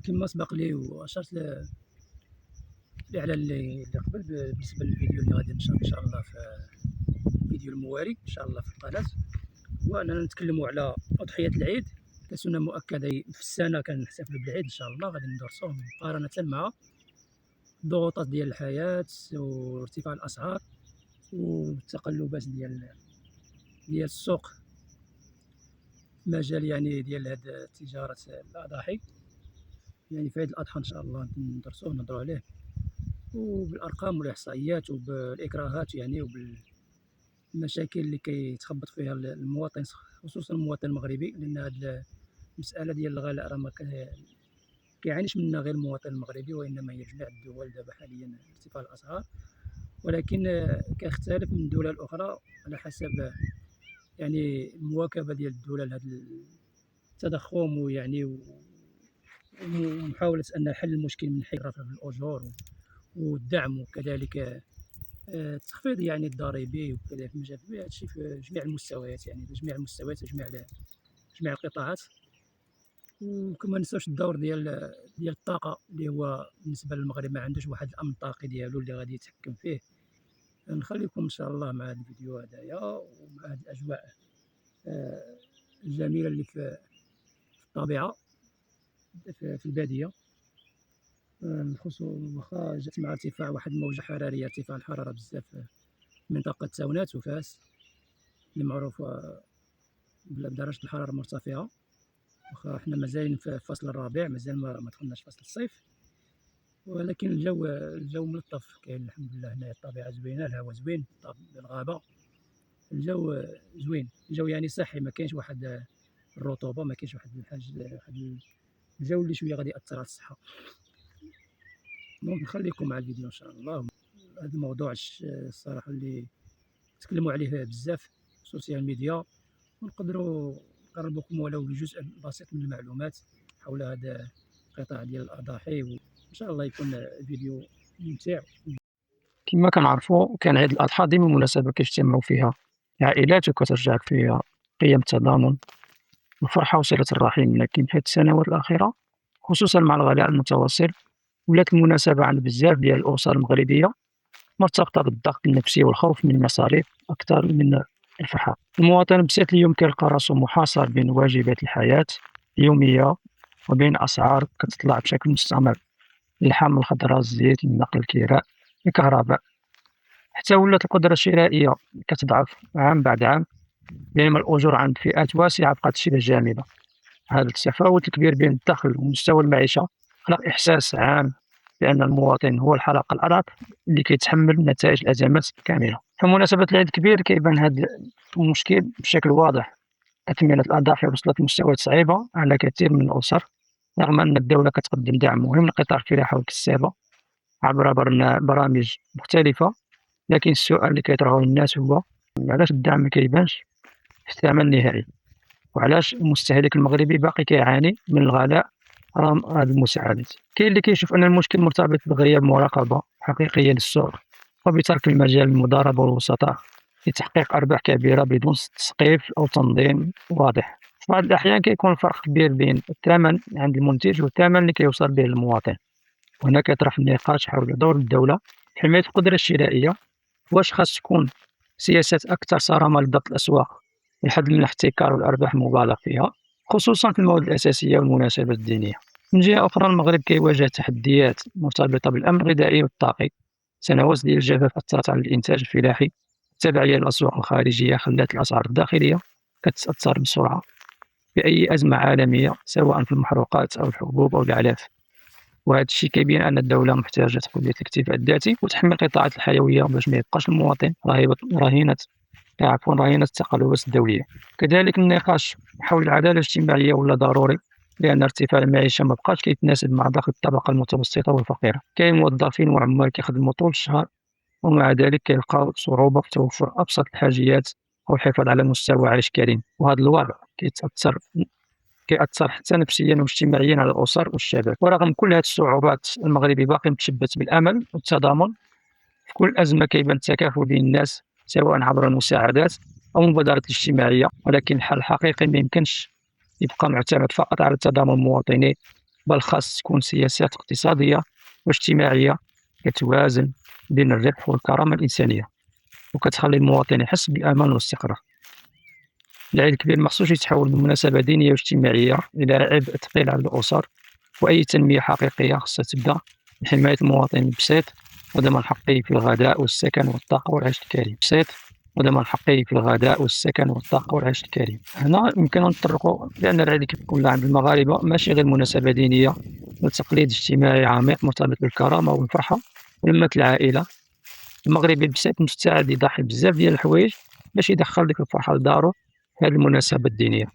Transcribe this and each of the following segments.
كما سبق لي وأشرت الإعلان اللي قبل بالنسبة للفيديو اللي غادي نشر إن شاء الله في الفيديو الموالي إن شاء الله في القناة، هو أننا نتكلموا على أضحية العيد كسنة مؤكدة في السنة. كنحتفلوا بالعيد إن شاء الله، غادي ندرسوه مقارنة مع الضغوطات ديال الحياة وارتفاع الأسعار والتقلبات ديال السوق، مجال يعني ديال هاد تجارة الأضاحي. يعني في عيد الأضحى إن شاء الله ندرسوه ونهضروا عليه، وبالارقام والاحصائيات وبالاكراهات يعني وبالمشاكل اللي كيتخبط فيها المواطن، خصوصا المواطن المغربي، لان هذه المساله ديال الغلاء راه ما كيعانيش منها غير المواطن المغربي، وانما هي جميع الدول دابا حاليا ارتفاع الاسعار، ولكن كيختلف من دوله لاخرى على حسب يعني المواكبه ديال الدوله لهذا التضخم، ويعني ومحاوله ان حل المشكل من حيث رفع الاجور والدعم، وكذلك التخفيض يعني الضريبي، وكذلك المجال هذا الشيء في جميع المستويات، يعني في جميع المستويات جميع القطاعات. وكما ننساوش الدور ديال الطاقه، اللي هو بالنسبه للمغرب ما عندوش واحد الامن الطاقي ديالو اللي غادي يتحكم فيه. نخليكم ان شاء الله مع هذا الفيديو هذايا ومع هذه الاجواء الجميله اللي في الطبيعه في الباديه، واخا جات مع ارتفاع واحد الموجة حرارية، ارتفاع الحرارة بزاف في منطقة تاونات وفاس اللي معروفة بدرجة الحرارة مرتفعة، واخا حنا مازالين في الفصل الربيع، مازال ما دخلناش فصل الصيف، ولكن الجو ملطف، كاين الحمد لله هنايا الطبيعة زوينة، الهواء زوين، الغابة، الجو زوين، الجو يعني صحي، ما كاينش واحد الرطوبة، ما كاينش واحد الجو اللي شوية غادي يأثر على الصحة. دونك نخليكم مع الفيديو ان شاء الله. هذا الموضوع الصراحه اللي تكلموا عليه بزاف في السوشيال ميديا، ونقدروا نقربكم ولو بجزء بسيط من المعلومات حول هذا القطاع ديال الاضاحي، وان شاء الله يكون الفيديو ممتع. كما كنعرفوا كان عيد الأضحى ديما مناسبة كيجتمعوا فيها عائلات وكترجعك فيها قيم التضامن والفرحة وصلة الرحم، لكن في السنوات الأخيرة خصوصا مع الغلاء المتواصل ولات المناسبة عند بزاف ديال الأسر المغربية مرتبطة بالضغط النفسي والخوف من المصاريف أكثر من الفرحة. المواطن بسيط اليوم كيلقى راسو محاصر بين واجبات الحياة اليومية وبين أسعار كتطلع بشكل مستمر، اللحم، الخضرة، الزيت، النقل، الكراء، الكهرباء، حتى ولات القدرة الشرائية كتضعف عام بعد عام، بينما الأجور عند فئات واسعة بقات شبه جامدة. هذا التفاوت الكبير بين الدخل ومستوى المعيشة خلق إحساس عام بأن المواطن هو الحلقة الأضعف اللي كيتحمل نتائج الأزمات كاملة. في مناسبة العيد الكبير كيبان هذا المشكل بشكل واضح. تكملة الأضاحي وصلت لمستويات صعيبة على كثير من الأسر، رغم أن الدولة كتقدم دعم مهم لقطاع الفلاحة والكسابة عبر برامج مختلفة، لكن السؤال اللي كيطرحه الناس هو علاش الدعم ما كيبانش في الثمن النهائي، وعلاش المستهلك المغربي باقي كيعاني من الغلاء رغم هذه المساعدات. كاين اللي كيشوف أن المشكل مرتبط بغياب مراقبة حقيقية للسوق وبترك المجال للمضاربة والوسطاء لتحقيق أرباح كبيرة بدون تسقيف أو تنظيم واضح. في بعض الأحيان كيكون الفرق كبير بين الثمن عند المنتج والثمن اللي كيوصل به للمواطن. وهنا كيطرح النقاش حول دور الدولة في حماية القدرة الشرائية. واش خاص تكون سياسات أكثر صرامة لضبط الأسواق والحد من الاحتكار والأرباح المبالغ فيها، خصوصا في المواد الأساسية والمناسبات الدينية. من جهة أخرى المغرب كيواجه تحديات مرتبطة بالأمن الغذائي والطاقي. سنوات ديال الجفاف أثرت على الإنتاج الفلاحي، التبعية للأسواق الخارجية خلات الأسعار الداخلية كتتأثر بسرعة بأي أزمة عالمية، سواء في المحروقات أو الحبوب أو الأعلاف. وهذا الشيء كيبين أن الدولة محتاجة تقوية الاكتفاء الذاتي وتحمي القطاعات الحيوية باش ما يبقاش المواطن رهينة التقلبات الدولية. كذلك النقاش حول العدالة الاجتماعية ولا ضروري، لأن ارتفاع المعيشة ما بقاش كيتناسب مع دخل الطبقة المتوسطة والفقيرة. كاين موظفين وعمال كيخدموا طول الشهر ومع ذلك كيلقاو صعوبة في توفر أبسط الحاجيات أو الحفاظ على مستوى عيش كريم، وهذا الوضع كيأثر حتى نفسيا واجتماعيا على الأسر والشباب. ورغم كل هذه الصعوبات المغربي باقي متشبث بالأمل والتضامن. في كل أزمة كيبان التكافل بين الناس، سواء عبر المساعدات أو المبادرات الاجتماعية، ولكن الحل الحقيقي ما يمكنش يبقى معتمد فقط على تضامن المواطنين، بل خاص تكون سياسات اقتصادية واجتماعية كتوازن بين الربح والكرامة الإنسانية، وكتخلي المواطن يحس بالأمان والاستقرار. العيد الكبير مخصوش يتحول من مناسبة دينية واجتماعية إلى عبء ثقيل على الأسر، وأي تنمية حقيقية خصها تبدأ بحماية المواطن البسيط وضمان حقه في الغذاء والسكن والطاقة والعيش الكريم. وضمان حقه في الغذاء والسكن والطاقة والعيش الكريم. هنا يمكن أن نطرقوا لأن العيد الكبير عند المغاربة ماشي غير مناسبة دينية، بل تقليد اجتماعي عميق مرتبط بالكرامة والفرحة ولمة العائلة. المغربي البسيط مستعد يضحي بزاف ديال الحوايج باش يدخل ديك الفرحة لدارو في هذه المناسبة الدينية.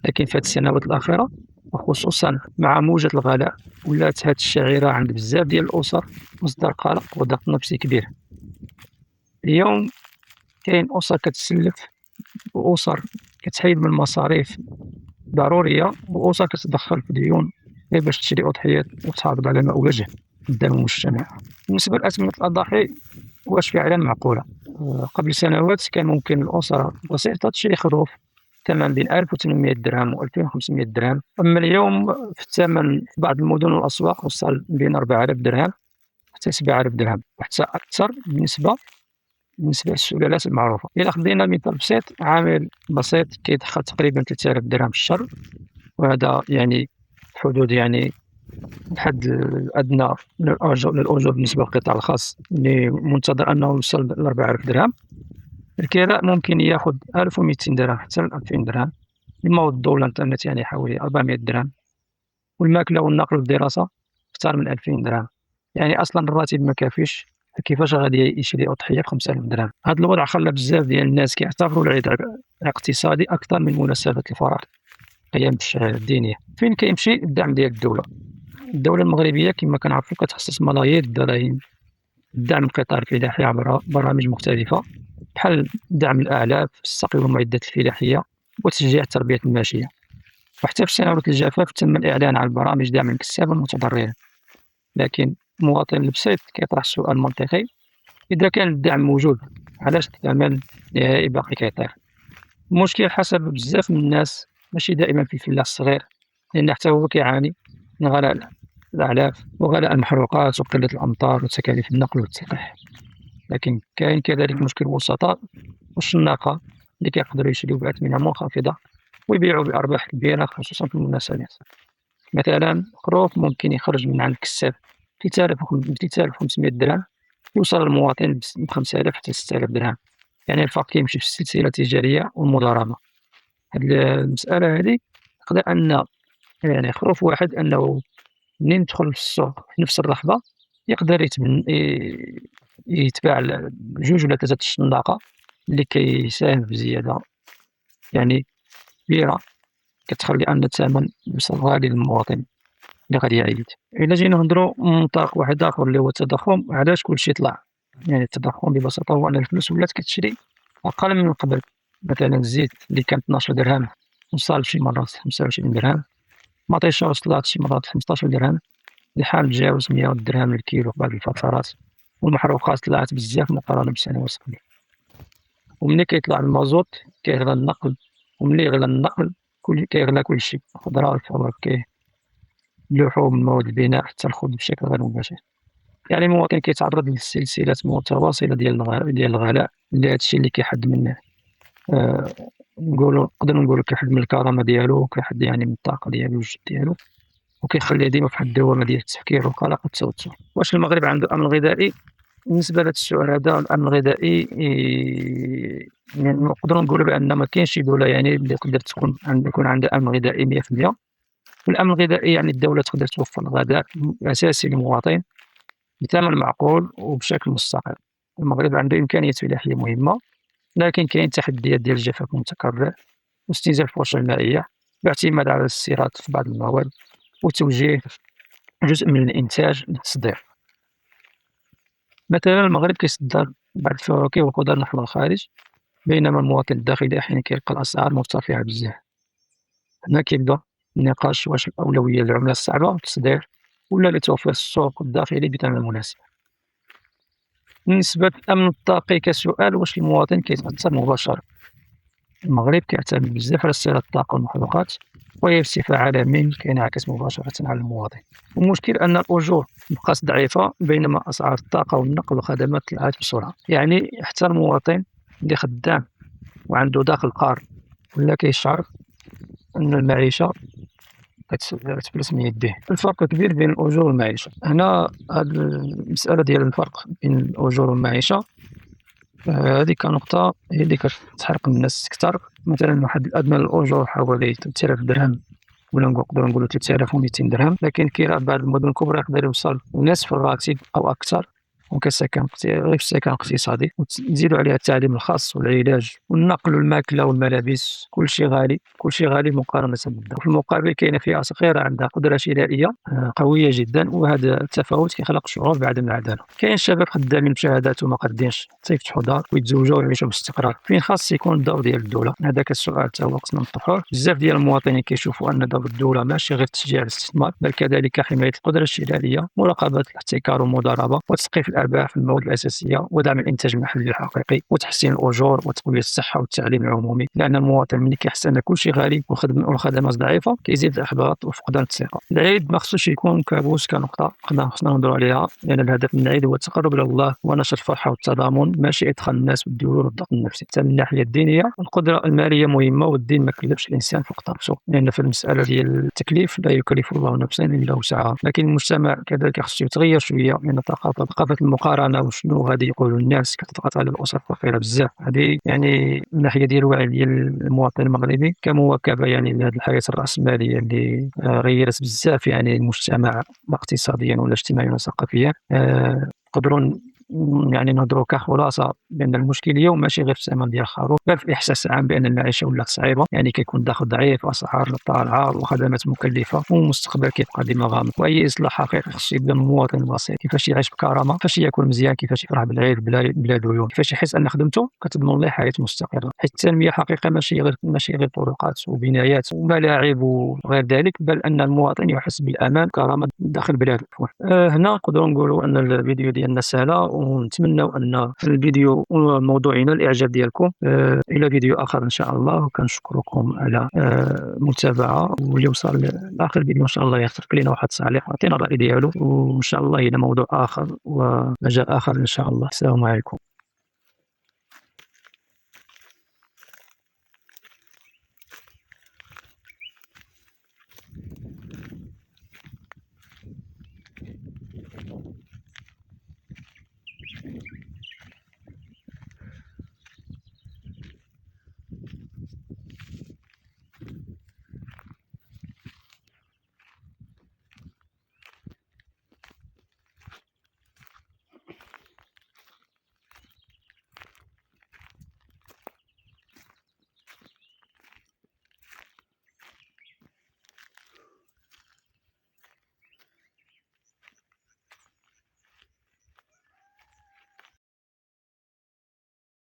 لكن في هذه السنوات الأخيرة وخصوصا مع موجة الغلاء ولات هذه الشعيرة عند بزاف ديال الأسر مصدر قلق وضغط نفسي كبير. اليوم كاين أسر كتسلف، وأسر كتحيد من مصاريف ضرورية، وأسر كتدخل في ديون غير باش تشري أضحيات وتحافظ على مأوى قدام المجتمع. بالنسبة لأثمنة الأضاحي واش فعلا معقولة؟ قبل سنوات كان ممكن الأسرة بسيطة تشري خروف ثمن بين 1800 درهم و 2500 درهم، أما اليوم في الثمن في بعض المدن والأسواق وصل بين 4000 درهم حتى 7000 درهم وحتى أكثر بالنسبة للسلالات المعروفة. إلا خدينا مثال بسيط، عامل بسيط كيدخل تقريبا 3000 درهم في الشهر، وهذا يعني حدود يعني الحد الأدنى للأجور بالنسبة للقطاع الخاص اللي منتظر أنه يوصل ل 4000 درهم. الكراء ممكن ياخذ 1200 درهم حتى 2000 درهم، المواد والإنترنت يعني حوالي 400 درهم، والماكلة والنقل والدراسة أكثر من 2000 درهم. يعني أصلا الراتب ما كافيش، كيفاش غادي يشري أضحية ب5000 درهم؟ هذا الوضع خلى بزاف ديال الناس كيعتبروا العيد اقتصادي أكثر من مناسبة الفرح قيام بالشعائر الدينية. فين كيمشي الدعم ديال الدولة المغربية كما كنعرفوا كتخصص ملايير الدراهم دعم القطاع الفلاحي عبر برامج مختلفة بحال دعم الأعلاف، السقي والمعدات الفلاحية، وتشجيع التربية الماشية. وحتى في سنوات الجفاف تم الإعلان عن برامج دعم الكساب والمتضررين. لكن المواطن البسيط كيطرح سؤال منطقي: إذا كان الدعم موجود علاش الثمن النهائي باقي كيطير؟ المشكل حسب بزاف من الناس ماشي دائما في الفلاح الصغير، لأن حتى هو كيعاني من غلاء الأعلاف وغلاء المحروقات وقلة الأمطار وتكاليف النقل والتلقيح. لكن كاين كذلك مشكل الوسطاء والشناقة اللي كيقدروا يشريو بأثمنة منخفضة ويبيعوا بأرباح كبيرة خصوصا في المناسبات. مثلا خروف ممكن يخرج من عند الكساب ب 3500 درهم يوصل للمواطن ب 5000 حتى 6000 درهم. يعني الفرق كيمشي في السلسلة التجارية والمضاربة. هاد المسألة هذه تقدر أن يعني خروف واحد أنه منين يدخل في السوق في نفس اللحظة يقدر يتباع جوج ولا ثلاثة الشناقة، اللي كيساهم بزيادة يعني كبيرة كتخلي أن الثمن يوصل غالي للمواطن اللي غادي يعيد. إلا جينا نهضروا من منطلق واحد آخر اللي هو التضخم، علاش كلشي طلع؟ يعني التضخم ببساطة هو أن الفلوس ولات كتشري أقل من قبل. مثلا الزيت اللي كان 12 درهم وصل شي مرات 25 درهم، مطيشة وصلت شي مرات 15 درهم، اللحم تجاوز 100 درهم للكيلو في بعض الفترات، والمحروقات طلعت بزاف مقارنة بالسنوات القبل. وملي كيطلع المازوت كيغلى النقل، وملي يغلى النقل كيغلى كلشي، الخضرة والفواكه، اللحوم، مواد البناء، حتى الخبز بشكل غير مباشر. يعني المواطن كيتعرض لسلسلات متواصلة ديال الغلاء، اللي هادشي اللي كيحد من نقدروا نقولوا كيحد من الكرامة ديالو، وكيحد يعني من الطاقة ديالو والجهد ديالو، وكيخليه ديما في واحد الدوامة ديال التفكير والقلق والتوتر. واش المغرب عنده أمن غذائي؟ بالنسبة لهاد السؤال هذا، الأمن الغذائي يعني نقدروا نقولوا بأن ما كاينش شي دولة يعني اللي تقدر يكون عندها أمن غذائي 100%. والأمن الغذائي يعني الدولة تقدر توفر الغذاء الأساسي للمواطن بثمن معقول وبشكل مستقر. المغرب عنده إمكانيات فلاحية مهمة، لكن كاين تحديات ديال الجفاف المتكرر واستنزاف الفرص المائية باعتماد على الاستيراد في بعض المواد وتوجيه جزء من الإنتاج للتصدير. مثلا المغرب كيصدر بعض الفواكه والخضر نحو الخارج، بينما المواطن الداخلي أحيانا كيلقى الأسعار مرتفعة بزاف. هنا كيبدا النقاش: واش الأولوية للعملة الصعبة للتصدير ولا لتوفير السوق الداخلي بثمن مناسب؟ بالنسبة للأمن الطاقي كسؤال، واش المواطن كيتأثر مباشرة؟ المغرب كيعتمد بزاف على استيراد الطاقة والمحروقات، وهي بصفة عالمية كينعكس مباشرة على المواطن. والمشكل أن الأجور بقات ضعيفة بينما أسعار الطاقة والنقل والخدمات طلعت بسرعة، يعني حتى المواطن اللي خدام وعنده دخل قار ولا كيشعر أن المعيشة كتفلس من يديه. الفرق كبير بين الأجور والمعيشة. هنا هاد المسألة ديال الفرق بين الأجور والمعيشة هذه كنقطة هي اللي كتحرق الناس أكثر. مثلا واحد الأدنى للأجور حوالي 3000 درهم ولا نقدروا نقولوا 3200 درهم، لكن كيرا بعض المدن الكبرى يقدر يوصل نصف الراتب أو أكثر، وكسكن غير في السكن الاقتصادي، وتزيدوا عليها التعليم الخاص والعلاج والنقل والماكلة والملابس. كلشي غالي، كلشي غالي مقارنة بالدولة. وفي المقابل كاينة فئة صغيرة عندها قدرة شرائية قوية جدا، وهذا التفاوت كيخلق شعور بعدم العدالة. كاين شباب خدامين بشهادات وما قادينش تيفتحوا دار ويتزوجوا ويعيشوا باستقرار. فين خاص يكون الدور ديال الدولة؟ هذاك السؤال حتى هو خصنا نطرحوه. بزاف ديال المواطنين كيشوفوا أن دور الدولة ماشي غير تشجيع الاستثمار، بل كذلك حماية القدرة الشرائية، مراقبة الاحتكار والمضاربة، وتسقيف الأرباح في المواد الأساسية، ودعم الإنتاج المحلي الحقيقي، وتحسين الأجور وتقوية الصحة والتعليم العمومي. لأن المواطن ملي كيحس أن كلشي غالي والخدمات ضعيفة كيزيد الإحباط وفقدان الثقة. العيد ما خصوش يكون كابوس كنقطة خصنا نهضروا عليها، لأن الهدف من العيد هو التقرب إلى الله ونشر الفرحة والتضامن، ماشي إدخال الناس بالديون والضغط النفسي. حتى من الناحية الدينية القدرة المالية مهمة، والدين ما كلفش الإنسان فوق طاقته، لأن في المسألة ديال التكليف لا يكلف الله نفسا إلا وسعها. لكن المجتمع كذلك خصو يتغير شوية من ثقافة المقارنة وشنو غادي يقولوا الناس كتضغط على الأسر الفقيرة بزاف. هذه يعني من الناحية ديال الوعي ديال المواطن المغربي كمواكبة يعني لهذه الحياة الرأسمالية اللي غيرت بزاف يعني المجتمع اقتصاديا ولا اجتماعيا وثقافيا. نقدروا يعني نهضروا كخلاصة بأن المشكل اليوم ماشي غير في الثمن ديال الخروف، بل في الإحساس العام بأن المعيشة ولات صعيبة، يعني كيكون الدخل ضعيف، أسعار طالعة، وخدمات مكلفة، والمستقبل كيبقى ديما غامض. وأي إصلاح حقيقي خصو يبدا من المواطن البسيط، كيفاش يعيش بكرامة، كيفاش ياكل مزيان، كيفاش يفرح بالعيد بلا ديون، كيفاش يحس أن خدمته كتضمن ليه حياة مستقرة. حيت التنمية حقيقة ماشي غير طرقات وبنايات وملاعب وغير ذلك، بل أن المواطن يحس بالأمان كرامة داخل بلاده. هنا نقدروا نقولوا أن الفيديو ديالنا سهلة، ونتمنوا أن الفيديو موضوعنا الإعجاب ديالكم. إلى فيديو آخر إن شاء الله، وكنشكركم على المتابعة. واللي وصل لآخر الفيديو إن شاء الله يترك لنا واحد التعليق يعطينا الرأي ديالو، وإن شاء الله إلى موضوع آخر ومجال آخر إن شاء الله. السلام عليكم.